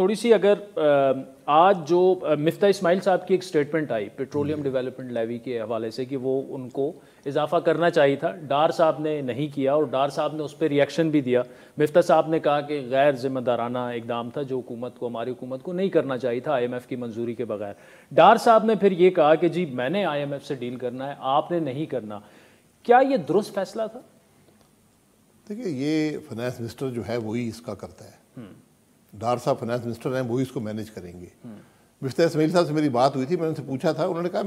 تھوڑی سی اگر آج جو مفتاح اسماعیل صاحب کی ایک سٹیٹمنٹ آئی پیٹرولیم ڈیولپمنٹ لیوی کے حوالے سے کہ وہ ان کو اضافہ کرنا چاہیے تھا، ڈار صاحب نے نہیں کیا اور ڈار صاحب نے اس پہ ریئیکشن بھی دیا. مفتاح صاحب نے کہا کہ غیر ذمہ دارانہ اقدام تھا جو حکومت کو، ہماری حکومت کو نہیں کرنا چاہیے تھا IMF کی منظوری کے بغیر. ڈار صاحب نے پھر یہ کہا کہ جی میں نے IMF سے ڈیل کرنا ہے، آپ نے نہیں کرنا. کیا یہ درست فیصلہ تھا؟ دیکھیے یہ فائنانس منسٹر جو ہے وہی اس کا کرتا ہے. ڈار صاحب فائنانس منسٹر ہیں، وہی اس کو مینیج کریں گے. مفتاح اسماعیل صاحب سے میری بات ہوئی تھی، میں نے ان سے پوچھا تھا، انہوں نے کہا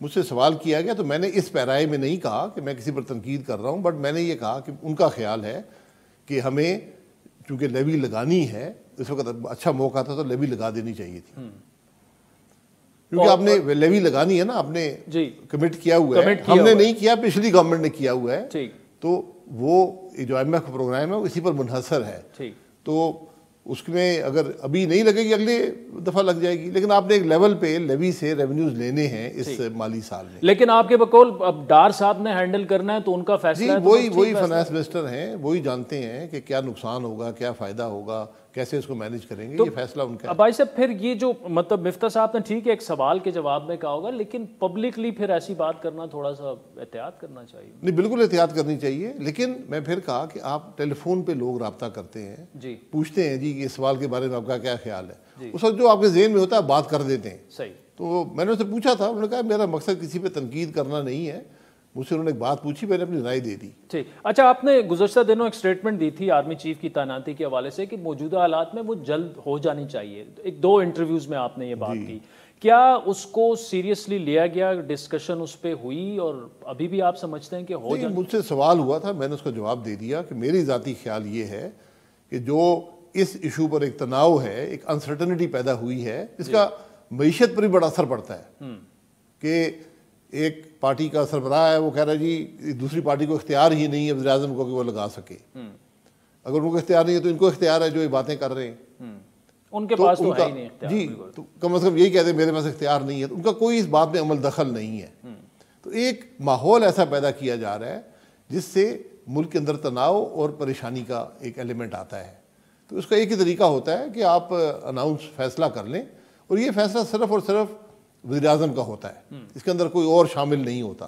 مجھ سے سوال کیا گیا تو میں نے اس پیرائے میں نہیں کہا کہ میں کسی پر تنقید کر رہا ہوں، بٹ میں نے یہ کہا کہ ان کا خیال ہے کہ ہمیں چونکہ لیوی لگانی ہے، اس وقت اچھا موقع تھا تو لیوی لگا دینی چاہیے تھی. کیونکہ آپ نے لیوی لگانی ہے نا، آپ نے کمٹ کیا ہوا ہے، ہم نے نہیں کیا، پچھلی گورنمنٹ نے کیا ہوا ہے. تو وہ جو IMF کا پروگرام ہے وہ اسی پر منحصر ہے. تو اس میں اگر ابھی نہیں لگے گی اگلے دفعہ لگ جائے گی، لیکن آپ نے ایک لیول پہ لیوی سے ریونیوز لینے ہیں اس مالی سال میں. لیکن آپ کے بقول اب ڈار صاحب نے ہینڈل کرنا ہے تو ان کا فیصلہ ہے. وہی فائنانس منسٹر ہیں، وہی جانتے ہیں کہ کیا نقصان ہوگا، کیا فائدہ ہوگا، کیسے اس کو مینیج کریں گے، یہ فیصلہ ان کا ہے. اب بھائی صاحب پھر یہ جو مطلب مفتاح صاحب نے ٹھیک ہے ایک سوال کے جواب میں کہا ہوگا، لیکن پبلکلی پھر ایسی بات کرنا تھوڑا سا احتیاط کرنا چاہیے. نہیں بالکل احتیاط کرنی چاہیے، لیکن میں پھر کہا کہ آپ ٹیلی فون پہ لوگ رابطہ کرتے ہیں، پوچھتے ہیں جی اس سوال کے بارے میں آپ کا کیا خیال ہے، اس وقت جو آپ کے ذہن میں ہوتا ہے بات کر دیتے ہیں. صحیح. تو میں نے ان سے پوچھا تھا، انہوں نے کہا میرا مقصد کسی پہ تنقید کرنا نہیں ہے. مجھ سے انہوں نے ایک بات پوچھی، میں نے اپنی رائے دے دی. ٹھیک. اچھا آپ نے گزشتہ دنوں ایک سٹیٹمنٹ دی تھی آرمی چیف کی تعیناتی کے حوالے سے کہ موجودہ حالات میں وہ جلد ہو جانی چاہیے. ایک دو انٹرویوز میں آپ نے یہ بات کی. کیا اس کو سیریسلی لیا گیا، ڈسکشن اس پہ ہوئی، اور ابھی بھی آپ سمجھتے ہیں کہ ہو جائے؟ مجھ سے سوال ہوا تھا، میں نے اس کا جواب دے دیا کہ میری ذاتی خیال یہ ہے کہ جو اس ایشو پر ایک تناؤ ہے، ایک انسرٹنٹی پیدا ہوئی ہے، اس کا معیشت پر بھی بڑا اثر پڑتا ہے. کہ ایک پارٹی کا سربراہ ہے، وہ کہہ رہا ہے جی دوسری پارٹی کو اختیار ہی نہیں ہے وزیر اعظم کو کہ وہ لگا سکے. اگر ان کو اختیار نہیں ہے تو ان کو اختیار ہے جو یہ باتیں کر رہے ہیں. ان کے پاس تو ہے ہی نہیں اختیار. جی تو کم از کم یہی کہتے ہیں میرے پاس اختیار نہیں ہے، تو ان کا کوئی اس بات میں عمل دخل نہیں ہے. تو ایک ماحول ایسا پیدا کیا جا رہا ہے جس سے ملک کے اندر تناؤ اور پریشانی کا ایک ایلیمنٹ آتا ہے. تو اس کا ایک ہی طریقہ ہوتا ہے کہ آپ اناؤنس فیصلہ کر لیں، اور یہ فیصلہ صرف اور صرف وزیر اعظم کا ہوتا ہے، اس کے اندر کوئی اور شامل نہیں ہوتا.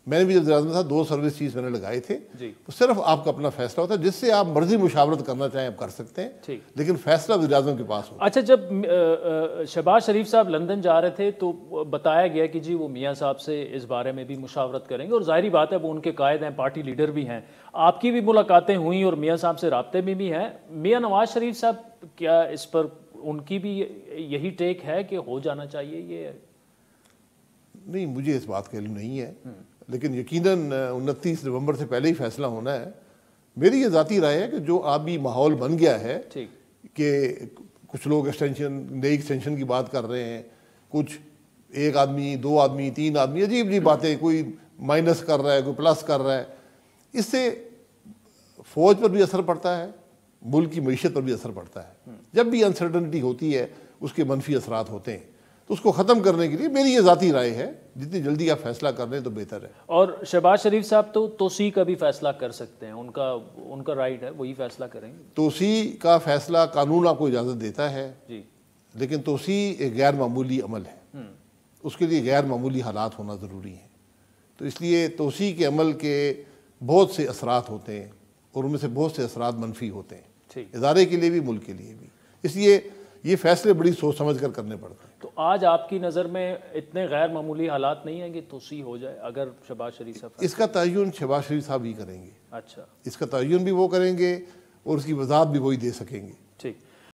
میں نے بھی جب وزیر اعظم تھا 2 سروس چیز میں نے لگائے تھے، تو صرف آپ کا اپنا فیصلہ ہوتا ہے، جس سے آپ مرضی مشاورت کرنا چاہیں آپ کر سکتے ہیں، لیکن فیصلہ وزیر اعظم کے پاس ہوتا ہے. اچھا جب شہباز شریف صاحب لندن جا رہے تھے تو بتایا گیا کہ جی وہ میاں صاحب سے اس بارے میں بھی مشاورت کریں گے، اور ظاہری بات ہے وہ ان کے قائد ہیں، پارٹی لیڈر بھی ہیں. آپ کی بھی ملاقاتیں ہوئیں اور میاں صاحب سے رابطے میں بھی ہیں. میاں نواز شریف صاحب کیا اس پر ان کی بھی یہی ٹیک ہے کہ ہو جانا چاہیے؟ یہ نہیں، مجھے اس بات کا علم نہیں ہے، لیکن یقیناً 29 نومبر سے پہلے ہی فیصلہ ہونا ہے. میری یہ ذاتی رائے ہے کہ جو آبی ماحول بن گیا ہے کہ کچھ لوگ نئی ایکسٹینشن کی بات کر رہے ہیں، کچھ 1 آدمی 2 آدمی 3 آدمی عجیب عجیب باتیں، کوئی مائنس کر رہا ہے، کوئی پلس کر رہا ہے. اس سے فوج پر بھی اثر پڑتا ہے، ملک کی معیشت پر بھی اثر پڑتا ہے. جب بھی انسرٹنٹی ہوتی ہے اس کے منفی اثرات ہوتے ہیں. تو اس کو ختم کرنے کے لیے میری یہ ذاتی رائے ہے جتنی جلدی آپ فیصلہ کر لیں تو بہتر ہے. اور شہباز شریف صاحب تو توسیع کا بھی فیصلہ کر سکتے ہیں، ان کا رائٹ ہے، وہی فیصلہ کریں گے. توسیع کا فیصلہ قانون آپ کو اجازت دیتا ہے، لیکن توسیع ایک غیر معمولی عمل ہے، اس کے لیے غیر معمولی حالات ہونا ضروری ہیں. تو اس لیے توسیع کے عمل کے بہت سے اثرات ہوتے ہیں، اور ان میں سے بہت سے اثرات منفی ہوتے ہیں، ادارے کے لیے بھی ملک کے لیے بھی. اس لیے یہ فیصلے بڑی سوچ سمجھ کر کرنے پڑتے ہیں. تو آج آپ کی نظر میں اتنے غیر معمولی حالات نہیں ہیں کہ توسیع ہو جائے اگر شہباز شریف صاحب؟ اس کا تعین شہباز شریف صاحب ہی کریں گے. اچھا. اس کا تعین بھی وہ کریں گے اور اس کی وضاحت بھی وہی دے سکیں گے. ٹھیک.